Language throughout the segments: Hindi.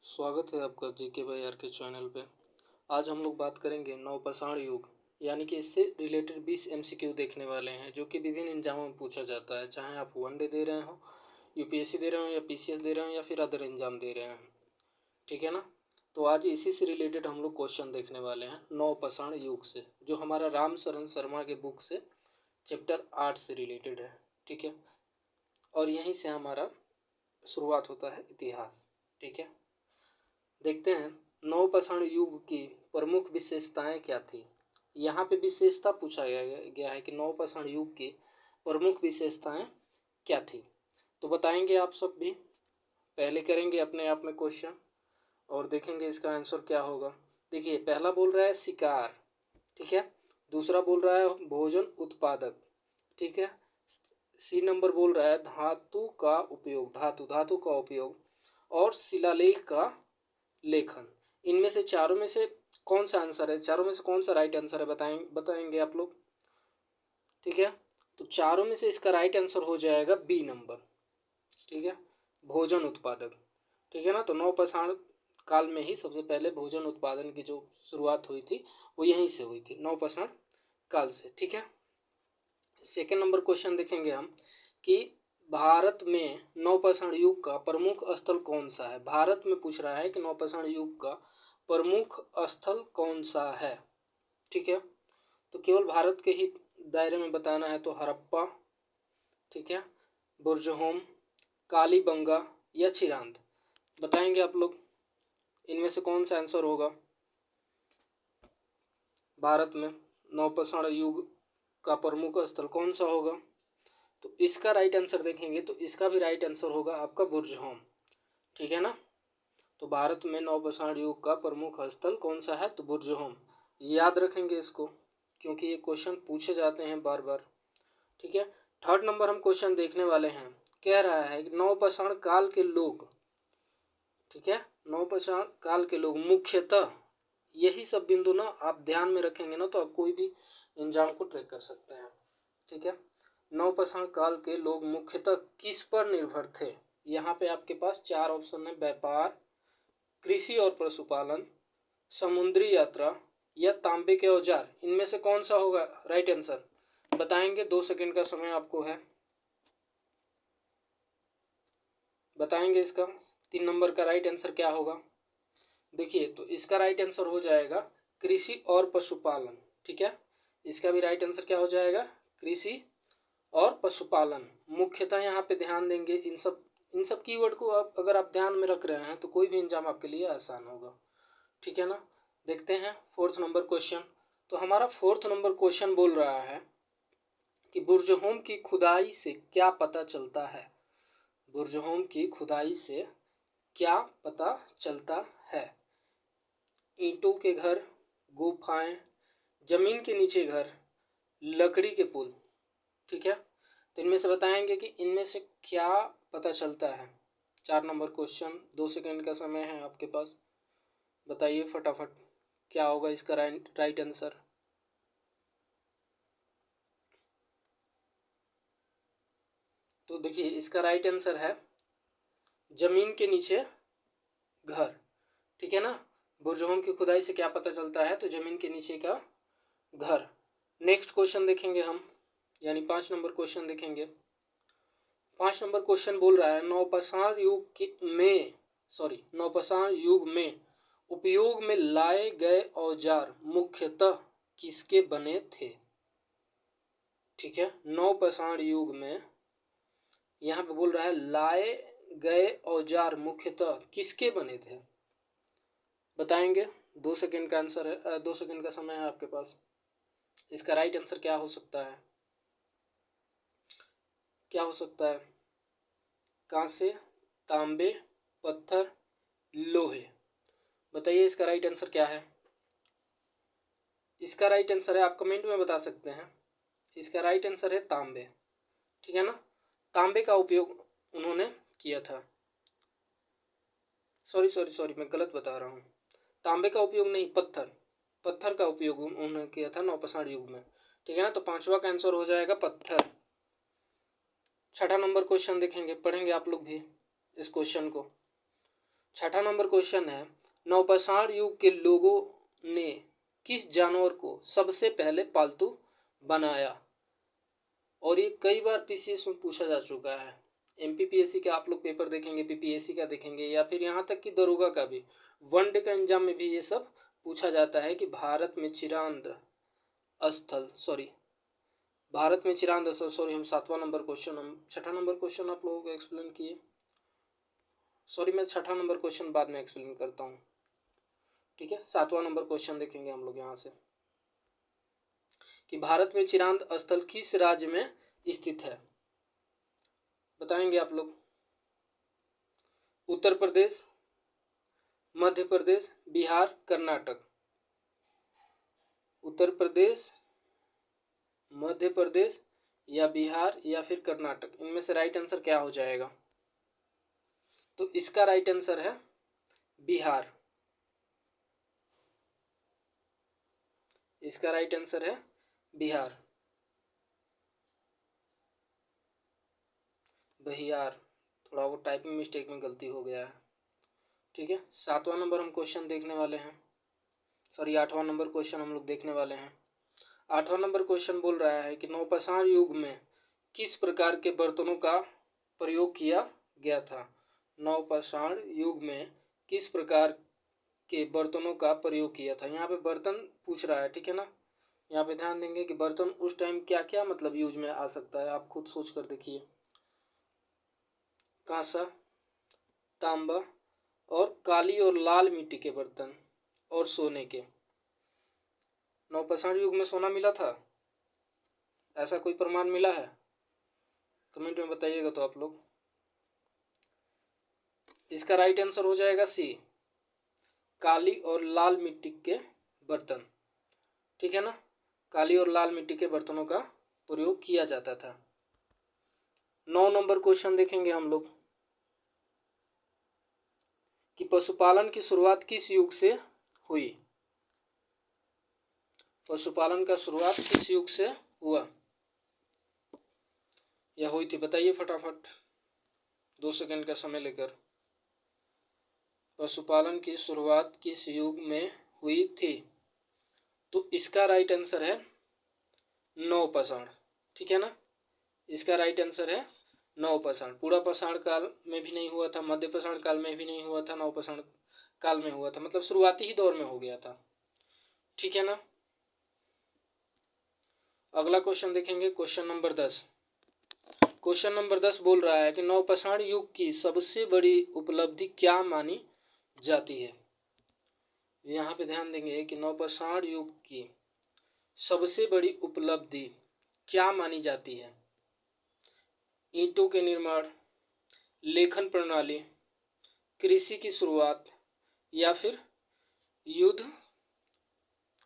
स्वागत है आपका जीके भाई आर के चैनल पे। आज हम लोग बात करेंगे नवपाषाण युग, यानी कि इससे रिलेटेड 20 एमसीक्यू देखने वाले हैं जो कि विभिन्न एग्जामों में पूछा जाता है, चाहे आप वनडे दे रहे हो, यूपीएससी दे रहे हो या पीसीएस दे रहे हो या फिर अदर एग्जाम दे रहे हैं। ठीक है ना। तो आज इसी से रिलेटेड हम लोग क्वेश्चन देखने वाले हैं नवपाषाण युग से, जो हमारा रामशरण शर्मा के बुक से चैप्टर 8 से रिलेटेड है। ठीक है। और यहीं से हमारा शुरुआत होता है इतिहास। ठीक है। देखते हैं नवपाषाण युग की प्रमुख विशेषताएं क्या थी। यहाँ पे विशेषता पूछा गया है कि नवपाषाण युग की प्रमुख विशेषताएं क्या थी। तो बताएंगे आप सब भी। पहले करेंगे अपने आप में क्वेश्चन और देखेंगे इसका आंसर क्या होगा। देखिए, पहला बोल रहा है शिकार। ठीक है। दूसरा बोल रहा है भोजन उत्पादक। ठीक है। सी नंबर बोल रहा है धातु का उपयोग, धातु का उपयोग और शिलालेख का लेखन। इनमें से चारों में से कौन सा आंसर है, चारों में से कौन सा राइट आंसर है बताएंगे आप लोग। ठीक है। तो चारों में से इसका राइट आंसर हो जाएगा बी नंबर। ठीक है, भोजन उत्पादक। ठीक है ना। तो नवपाषाण काल में ही सबसे पहले भोजन उत्पादन की जो शुरुआत हुई थी वो यहीं से हुई थी, नवपाषाण काल से। ठीक है। सेकेंड नंबर क्वेश्चन देखेंगे हम कि भारत में नवपाषाण युग का प्रमुख स्थल कौन सा है। भारत में पूछ रहा है कि नवपाषाण युग का प्रमुख स्थल कौन सा है। ठीक है। तो केवल भारत के ही दायरे में बताना है तो हड़प्पा, ठीक है, बुर्जहोम, कालीबंगा या चिरांद। बताएंगे आप लोग इनमें से कौन सा आंसर होगा। भारत में नवपाषाण युग का प्रमुख स्थल कौन सा होगा। तो इसका राइट आंसर देखेंगे तो इसका भी राइट आंसर होगा आपका बुर्जहोम। ठीक है ना। तो भारत में नवपाषाण युग का प्रमुख स्थल कौन सा है, तो बुर्जहोम। याद रखेंगे इसको क्योंकि ये क्वेश्चन पूछे जाते हैं बार बार। ठीक है। थर्ड नंबर हम क्वेश्चन देखने वाले हैं। कह रहा है कि नवपाषाण काल के लोग, ठीक है, नवपाषाण काल के लोग मुख्यतः, यही सब बिंदु ना आप ध्यान में रखेंगे ना तो आप कोई भी एग्जाम को ट्रैक कर सकते हैं। ठीक है। नवपाषाण काल के लोग मुख्यतः किस पर निर्भर थे। यहाँ पे आपके पास चार ऑप्शन है, व्यापार, कृषि और पशुपालन, समुद्री यात्रा या तांबे के औजार। इनमें से कौन सा होगा राइट आंसर, बताएंगे। 2 सेकंड का समय आपको है, बताएंगे इसका 3 नंबर का राइट आंसर क्या होगा। देखिए, तो इसका राइट आंसर हो जाएगा कृषि और पशुपालन। ठीक है। इसका भी राइट आंसर क्या हो जाएगा, कृषि और पशुपालन। मुख्यतः यहाँ पे ध्यान देंगे इन सब कीवर्ड को आप अगर आप ध्यान में रख रहे हैं तो कोई भी एग्जाम आपके लिए आसान होगा। ठीक है ना। देखते हैं फोर्थ नंबर क्वेश्चन। तो हमारा फोर्थ नंबर क्वेश्चन बोल रहा है कि बुर्जहोम की खुदाई से क्या पता चलता है। बुर्जहोम की खुदाई से क्या पता चलता है। ईंटों के घर, गुफाएं, जमीन के नीचे घर, लकड़ी के पुल। ठीक है। तो इनमें से बताएंगे कि इनमें से क्या पता चलता है। 4 नंबर क्वेश्चन, 2 सेकंड का समय है आपके पास, बताइए फटाफट क्या होगा इसका राइट आंसर। तो देखिए, इसका राइट आंसर है जमीन के नीचे घर। ठीक है ना। बुर्जहोम की खुदाई से क्या पता चलता है, तो जमीन के नीचे का घर। नेक्स्ट क्वेश्चन देखेंगे हम, यानी 5 नंबर क्वेश्चन देखेंगे। 5 नंबर क्वेश्चन बोल रहा है नवपाषाण युग में उपयोग में लाए गए औजार मुख्यतः किसके बने थे। ठीक है। नवपाषाण युग में यहाँ पे बोल रहा है लाए गए औजार मुख्यतः किसके बने थे। बताएंगे। 2 सेकंड का आंसर है, 2 सेकंड का समय है आपके पास। इसका राइट आंसर क्या हो सकता है, क्या हो सकता है। कांसे, तांबे, पत्थर, लोहे। बताइए इसका राइट आंसर क्या है। इसका राइट आंसर है, आप कमेंट में बता सकते हैं। इसका राइट आंसर है तांबे। ठीक है ना। तांबे का उपयोग उन्होंने किया था। सॉरी मैं गलत बता रहा हूँ। तांबे का उपयोग नहीं, पत्थर का उपयोग उन्होंने किया था नवपाषाण युग में। ठीक है ना। तो 5वां का आंसर हो जाएगा पत्थर। 6ठा नंबर क्वेश्चन देखेंगे, पढ़ेंगे आप लोग भी इस क्वेश्चन को। छठा नंबर क्वेश्चन है, नवपाषाण युग के लोगों ने किस जानवर को सबसे पहले पालतू बनाया? और ये कई बार पीसीएस में पूछा जा चुका है। एमपीपीएससी का आप लोग पेपर देखेंगे, पीपीएससी का देखेंगे, या फिर यहाँ तक कि दरोगा का भी, वनडे का एग्जाम में भी ये सब पूछा जाता है कि भारत में चिरांद स्थल सॉरी हम सातवां नंबर क्वेश्चन, हम छठा नंबर क्वेश्चन आप लोगों को एक्सप्लेन किए। सॉरी मैं छठा नंबर क्वेश्चन बाद में एक्सप्लेन करता हूँ, ठीक है। सातवां नंबर क्वेश्चन देखेंगे हम लोग यहाँ से कि भारत में चिरांद स्थल किस राज्य में स्थित है? बताएंगे आप लोग। उत्तर प्रदेश, मध्य प्रदेश, बिहार, कर्नाटक। उत्तर प्रदेश, मध्य प्रदेश या बिहार या फिर कर्नाटक, इनमें से राइट आंसर क्या हो जाएगा? तो इसका राइट आंसर है बिहार। इसका राइट आंसर है बिहार, बिहार। थोड़ा वो टाइपिंग मिस्टेक में गलती हो गया है, ठीक है। सातवां नंबर हम क्वेश्चन देखने वाले हैं, सॉरी आठवां नंबर क्वेश्चन हम लोग देखने वाले हैं। आठवां नंबर क्वेश्चन बोल रहा है कि नवपाषाण युग में किस प्रकार के बर्तनों का प्रयोग किया गया था? नवपाषाण युग में किस प्रकार के बर्तनों का प्रयोग किया था? यहाँ पे बर्तन पूछ रहा है, ठीक है ना। यहाँ पे ध्यान देंगे कि बर्तन उस टाइम क्या क्या मतलब यूज में आ सकता है, आप खुद सोच कर देखिए। कांसा, तांबा और काली और लाल मिट्टी के बर्तन और सोने के। नवपाषाण युग में सोना मिला था, ऐसा कोई प्रमाण मिला है? कमेंट में बताइएगा तो आप लोग। इसका राइट आंसर हो जाएगा सी, काली और लाल मिट्टी के बर्तन, ठीक है ना। काली और लाल मिट्टी के बर्तनों का प्रयोग किया जाता था। 9 नंबर क्वेश्चन देखेंगे हम लोग कि पशुपालन की शुरुआत किस युग से हुई? पशुपालन का शुरुआत किस युग से हुआ या हुई थी? बताइए फटाफट, 2 सेकंड का समय लेकर। पशुपालन की शुरुआत किस युग में हुई थी? तो इसका राइट आंसर है नवपाषाण, ठीक है ना। इसका राइट आंसर है नवपाषाण। पूरा पाषाण काल में भी नहीं हुआ था, मध्य पाषाण काल में भी नहीं हुआ था, नवपाषाण काल में हुआ था, मतलब शुरुआती ही दौर में हो गया था, ठीक है ना। अगला क्वेश्चन देखेंगे, क्वेश्चन नंबर 10। क्वेश्चन नंबर 10 बोल रहा है कि नवपाषाण युग की सबसे बड़ी उपलब्धि क्या मानी जाती है? यहाँ पे ध्यान देंगे कि नवपाषाण युग की सबसे बड़ी उपलब्धि क्या मानी जाती है? ईंटों के निर्माण, लेखन प्रणाली, कृषि की शुरुआत या फिर युद्ध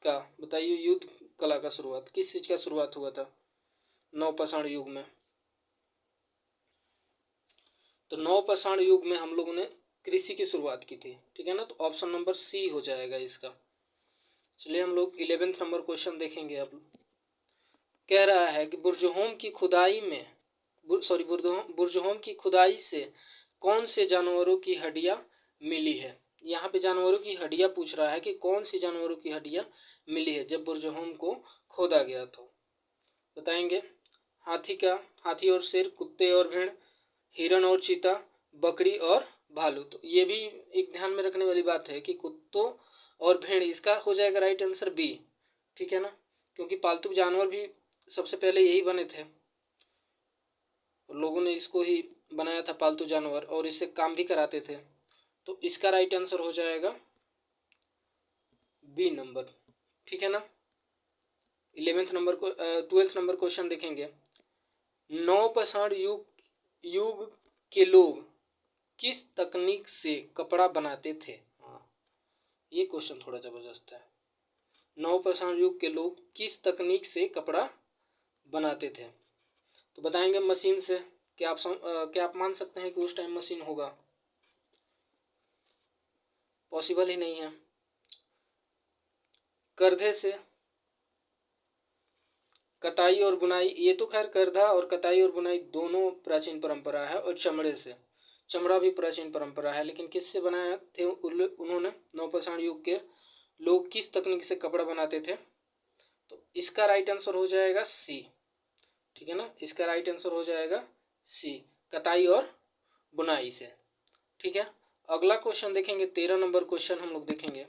का? बताइए, युद्ध कला का शुरुआत, किस चीज का शुरुआत हुआ था नवपाषाण युग में? तो नवपाषाण युग में हम लोगों ने कृषि की शुरुआत की थी, ठीक है ना। तो ऑप्शन नंबर सी हो जाएगा इसका। चलिए हम लोग 11वां नंबर क्वेश्चन देखेंगे। अब कह रहा है कि बुर्जहोम की खुदाई में बुर्जहोम की खुदाई से कौन से जानवरों की हड्डियां मिली है? यहाँ पे जानवरों की हड्डियां पूछ रहा है कि कौन सी जानवरों की हड्डियां मिली है जब बुर्जहोम को खोदा गया। तो बताएंगे। हाथी और शेर, कुत्ते और भेड़, हिरण और चीता, बकरी और भालू। तो ये भी एक ध्यान में रखने वाली बात है कि कुत्तों और भेड़, इसका हो जाएगा राइट आंसर बी, ठीक है ना, क्योंकि पालतू जानवर भी सबसे पहले यही बने थे और लोगों ने इसको ही बनाया था पालतू जानवर, और इससे काम भी कराते थे। तो इसका राइट आंसर हो जाएगा बी नंबर, ठीक है ना। 12 नंबर क्वेश्चन देखेंगे। नवपाषाण युग के लोग किस तकनीक से कपड़ा बनाते थे? हाँ, ये क्वेश्चन थोड़ा जबरदस्त है। नवपाषाण युग के लोग किस तकनीक से कपड़ा बनाते थे? तो बताएंगे मशीन से। क्या आप मान सकते हैं कि उस टाइम मशीन होगा? पॉसिबल ही नहीं है। करधे से, कताई और बुनाई, ये तो खैर करधा और कताई और बुनाई दोनों प्राचीन परंपरा है, और चमड़े से। चमड़ा भी प्राचीन परंपरा है, लेकिन किससे बनाए थे उन्होंने? नवपाषाण युग के लोग किस तकनीक से कपड़ा बनाते थे? तो इसका राइट आंसर हो जाएगा सी। ठीक है ना, इसका राइट आंसर हो जाएगा सी, कताई और बुनाई से। ठीक है, अगला क्वेश्चन देखेंगे, 13 नंबर क्वेश्चन हम लोग देखेंगे।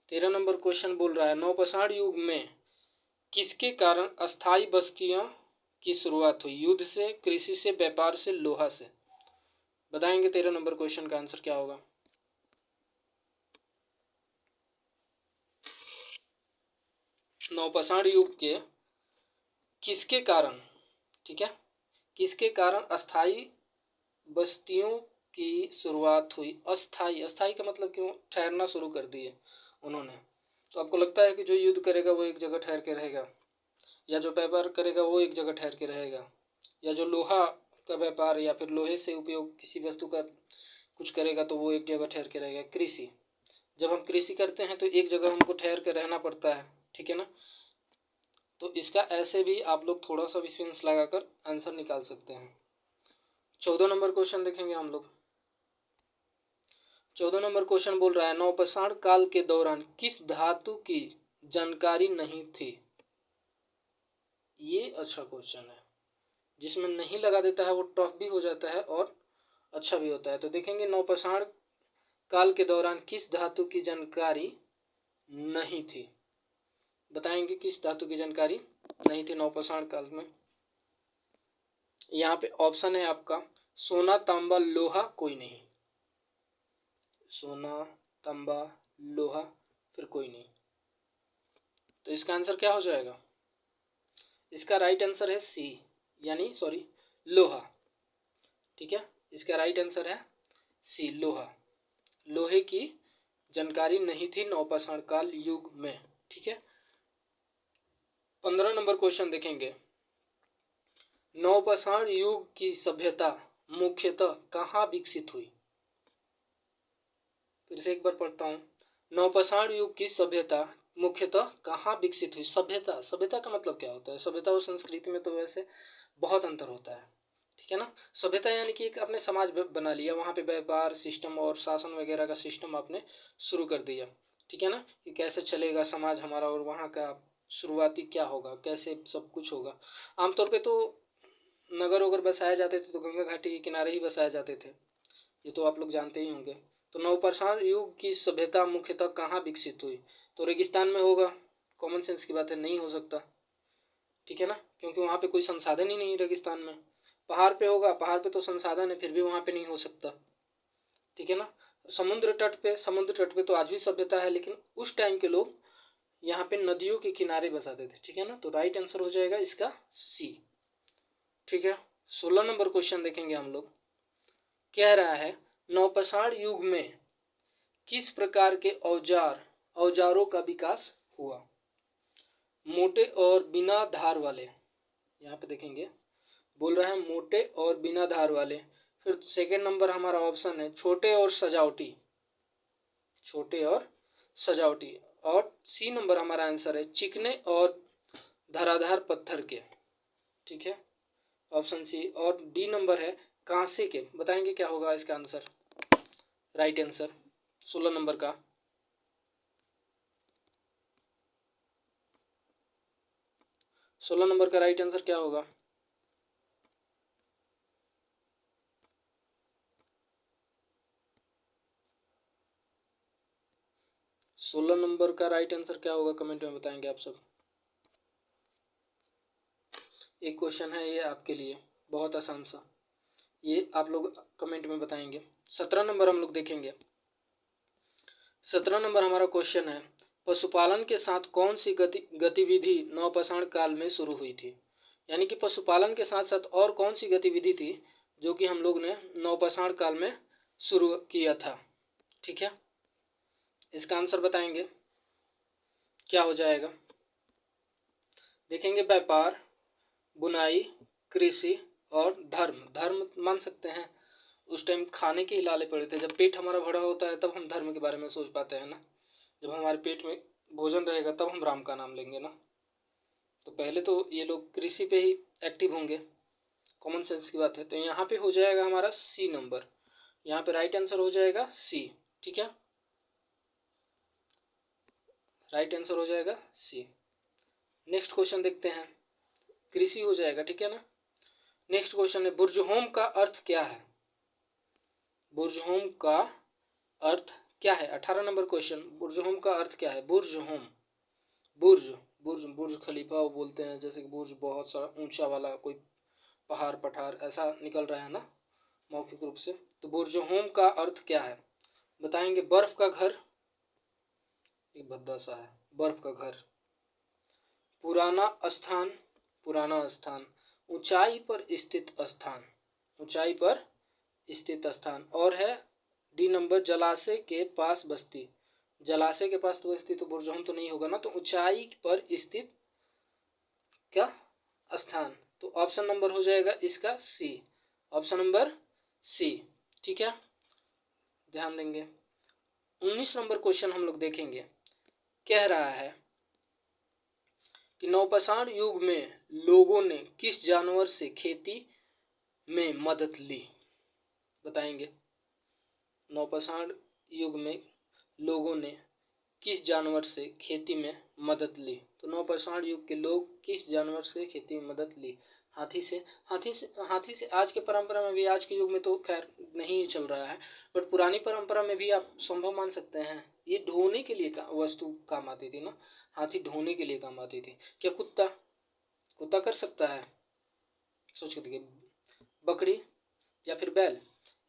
13 नंबर क्वेश्चन बोल रहा है, नवपाषाण युग में किसके कारण अस्थाई बस्तियों की शुरुआत हुई? युद्ध से, कृषि से, व्यापार से, लोहा से? बताएंगे 13 नंबर क्वेश्चन का आंसर क्या होगा। नवपाषाण युग के किसके कारण, ठीक है, किसके कारण अस्थाई बस्तियों की शुरुआत हुई? अस्थाई, अस्थाई का मतलब क्यों? ठहरना शुरू कर दिए उन्होंने। तो आपको लगता है कि जो युद्ध करेगा वो एक जगह ठहर के रहेगा, या जो व्यापार करेगा वो एक जगह ठहर के रहेगा, या जो लोहा का व्यापार या फिर लोहे से उपयोग किसी वस्तु का कुछ करेगा तो वो एक जगह ठहर के रहेगा? कृषि, जब हम कृषि करते हैं तो एक जगह हमको ठहर के रहना पड़ता है। ठीक है ना, तो इसका ऐसे भी आप लोग थोड़ा सा भी सेंस लगाकर आंसर निकाल सकते हैं। 14 नंबर क्वेश्चन देखेंगे हम लोग। 14 नंबर क्वेश्चन बोल रहा है, नवपाषाण काल के दौरान किस धातु की जानकारी नहीं थी? ये अच्छा क्वेश्चन है, जिसमें नहीं लगा देता है वो टफ भी हो जाता है और अच्छा भी होता है। तो देखेंगे, नवपाषाण काल के दौरान किस धातु की जानकारी नहीं थी? बताएंगे किस धातु की जानकारी नहीं थी नवपाषाण काल में। यहाँ पे ऑप्शन है आपका, सोना, तांबा, लोहा, कोई नहीं। सोना, तांबा, लोहा, फिर कोई नहीं। तो इसका आंसर क्या हो जाएगा? इसका राइट आंसर है सी, यानी सॉरी, लोहा। ठीक है, इसका राइट आंसर है सी, लोहा। लोहे की जानकारी नहीं थी नवपाषाण काल युग में। ठीक है, 15 नंबर क्वेश्चन देखेंगे, नवपाषाण युग की सभ्यता मुख्यतः कहाँ विकसित हुई? फिर से एक बार पढ़ता हूँ, नवपाषाण युग की सभ्यता मुख्यतः कहाँ विकसित हुई? सभ्यता, सभ्यता का मतलब क्या होता है? सभ्यता और संस्कृति में तो वैसे बहुत अंतर होता है। ठीक है ना, सभ्यता यानी कि एक आपने समाज बना लिया, वहाँ पे व्यापार सिस्टम और शासन वगैरह का सिस्टम आपने शुरू कर दिया। ठीक है ना, कि कैसे चलेगा समाज हमारा और वहाँ का शुरुआती क्या होगा, कैसे सब कुछ होगा। आमतौर पे तो नगर वगर बसाए जाते थे तो गंगा घाटी के किनारे ही बसाए जाते थे, ये तो आप लोग जानते ही होंगे। तो नवपाषाण युग की सभ्यता मुख्यतः कहाँ विकसित हुई? तो रेगिस्तान में होगा, कॉमन सेंस की बात है, नहीं हो सकता। ठीक है ना, क्योंकि वहाँ पे कोई संसाधन ही नहीं रेगिस्तान में। पहाड़ पे होगा, पहाड़ पे तो संसाधन है, फिर भी वहाँ पे नहीं हो सकता। ठीक है ना, समुद्र तट पे, समुद्र तट पे तो आज भी सभ्यता है, लेकिन उस टाइम के लोग यहाँ पे नदियों के किनारे बसाते थे। ठीक है ना, तो राइट आंसर हो जाएगा इसका सी। ठीक है, 16 नंबर क्वेश्चन देखेंगे हम लोग। कह रहा है, नवपाषाण युग में किस प्रकार के औजारों का विकास हुआ? मोटे और बिना धार वाले, यहाँ पे देखेंगे बोल रहा है मोटे और बिना धार वाले। फिर सेकंड नंबर हमारा ऑप्शन है छोटे और सजावटी, छोटे और सजावटी। और सी नंबर हमारा आंसर है चिकने और धराधार पत्थर के। ठीक है, ऑप्शन सी। और डी नंबर है कांसे के। बताएंगे क्या होगा इसका आंसर, राइट आंसर 16 नंबर का। 16 नंबर का राइट आंसर क्या होगा? सोलह नंबर का राइट आंसर क्या होगा, कमेंट में बताएंगे आप सब। एक क्वेश्चन है ये आपके लिए, बहुत आसान सा, ये आप लोग कमेंट में बताएंगे। 17 नंबर हम लोग देखेंगे। 17 नंबर हमारा क्वेश्चन है, पशुपालन के साथ कौन सी गतिविधि नवपाषाण काल में शुरू हुई थी? यानी कि पशुपालन के साथ साथ और कौन सी गतिविधि थी जो कि हम लोग ने नवपाषाण काल में शुरू किया था? ठीक है, इसका आंसर बताएंगे क्या हो जाएगा। देखेंगे व्यापार, बुनाई, कृषि और धर्म। धर्म मान सकते हैं, उस टाइम खाने के ही लाले पड़े थे। जब पेट हमारा भरा होता है तब हम धर्म के बारे में सोच पाते हैं ना, जब हमारे पेट में भोजन रहेगा तब हम राम का नाम लेंगे ना। तो पहले तो ये लोग कृषि पे ही एक्टिव होंगे, कॉमन सेंस की बात है। तो यहाँ पे हो जाएगा हमारा सी नंबर, यहाँ पे राइट आंसर हो जाएगा सी। ठीक है, राइट आंसर हो जाएगा सी। नेक्स्ट क्वेश्चन देखते हैं, कृषि हो जाएगा। ठीक है ना। नेक्स्ट क्वेश्चन है बुर्ज होम का अर्थ क्या है। बुर्ज होम का अर्थ क्या है। 18 नंबर क्वेश्चन, बुर्ज होम का अर्थ क्या है। बुर्ज होम, बुर्ज बुर्ज बुर्ज खलीफा वो बोलते हैं, जैसे कि बुर्ज बहुत सारा ऊंचा वाला कोई पहाड़ पठार ऐसा निकल रहा है ना मौखिक रूप से। तो बुर्ज होम का अर्थ क्या है बताएंगे। बर्फ का घर, एक भद्दा सा है, बर्फ का घर। पुराना स्थान, पुराना स्थान। ऊंचाई पर स्थित स्थान, ऊंचाई पर स्थित स्थान। और है डी नंबर, जलाशय के पास बस्ती। जलाशय के पास तो बस्ती, तो बुर्ज होम तो नहीं होगा ना। तो ऊंचाई पर स्थित क्या स्थान। तो ऑप्शन नंबर हो जाएगा इसका सी, ऑप्शन नंबर सी। ठीक है, ध्यान देंगे। 19 नंबर क्वेश्चन हम लोग देखेंगे, कह रहा है कि नवपाषाण युग में लोगों ने किस जानवर से खेती में मदद ली। बताएंगे। नवपाषाण युग में लोगों ने किस जानवर से खेती में मदद ली। तो नवपाषाण युग के लोग किस जानवर से खेती में मदद ली। हाथी से। हाथी से आज के परंपरा में भी, आज के युग में तो खैर नहीं चल रहा है, बट पुरानी परंपरा में भी आप संभव मान सकते हैं। ये ढोने के लिए वस्तु काम आती थी ना, हाथी ढोने के लिए काम आती थी। क्या कुत्ता, कुत्ता कर सकता है, सोच के देखिए। बकरी या फिर बैल।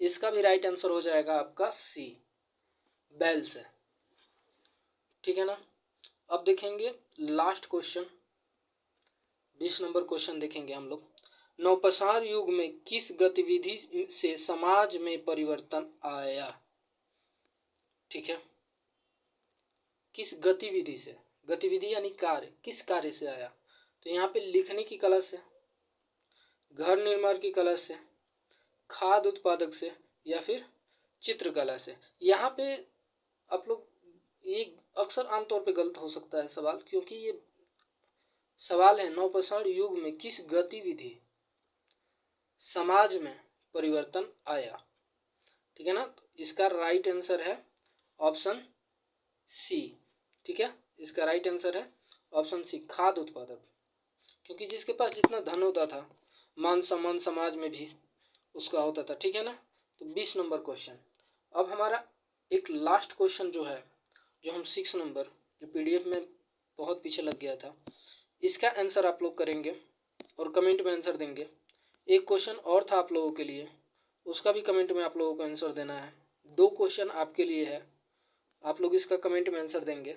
इसका भी राइट आंसर हो जाएगा आपका सी, बैल से। ठीक है ना। अब देखेंगे लास्ट क्वेश्चन, 20 नंबर क्वेश्चन देखेंगे हम लोग। नवपाषाण युग में किस गतिविधि से समाज में परिवर्तन आया। ठीक है, किस गतिविधि से, गतिविधि यानी कार्य, किस कार्य से आया। तो यहाँ पे लिखने की कला से, घर निर्माण की कला से, खाद्य उत्पादक से, या फिर चित्रकला से। यहाँ पे आप लोग, ये अक्सर आमतौर पे गलत हो सकता है सवाल, क्योंकि ये सवाल है नवपाषाण युग में किस गतिविधि समाज में परिवर्तन आया। ठीक है ना। तो इसका राइट आंसर है ऑप्शन सी। ठीक है, इसका राइट आंसर है ऑप्शन सी, खाद्य उत्पादक। क्योंकि जिसके पास जितना धन होता था, मान सम्मान समाज में भी उसका होता था। ठीक है ना। तो 20 नंबर क्वेश्चन। अब हमारा एक लास्ट क्वेश्चन जो है, जो हम 6 नंबर, जो पीडीएफ में बहुत पीछे लग गया था, इसका आंसर आप लोग करेंगे और कमेंट में आंसर देंगे। एक क्वेश्चन और था आप लोगों के लिए, उसका भी कमेंट में आप लोगों को आंसर देना है। 2 क्वेश्चन आपके लिए है, आप लोग इसका कमेंट में आंसर देंगे।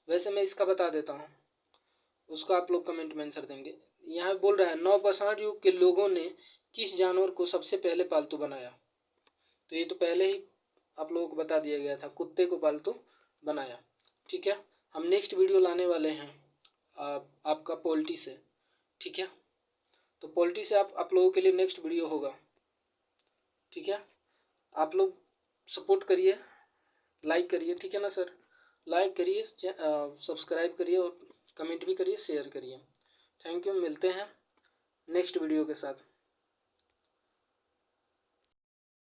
वैसे मैं इसका बता देता हूँ, उसका आप लोग कमेंट में आंसर देंगे। यहाँ बोल रहा है नवपाषाण युग के लोगों ने किस जानवर को सबसे पहले पालतू बनाया। तो ये तो पहले ही आप लोगों को बता दिया गया था, कुत्ते को पालतू बनाया। ठीक है, हम नेक्स्ट वीडियो लाने वाले हैं आपका पोल्ट्री से। ठीक है, तो पोल्ट्री से आप लोगों के लिए नेक्स्ट वीडियो होगा। ठीक है, आप लोग सपोर्ट करिए, लाइक करिए। ठीक है ना सर, लाइक करिए, सब्सक्राइब करिए और कमेंट भी करिए, शेयर करिए। थैंक यू, मिलते हैं नेक्स्ट वीडियो के साथ।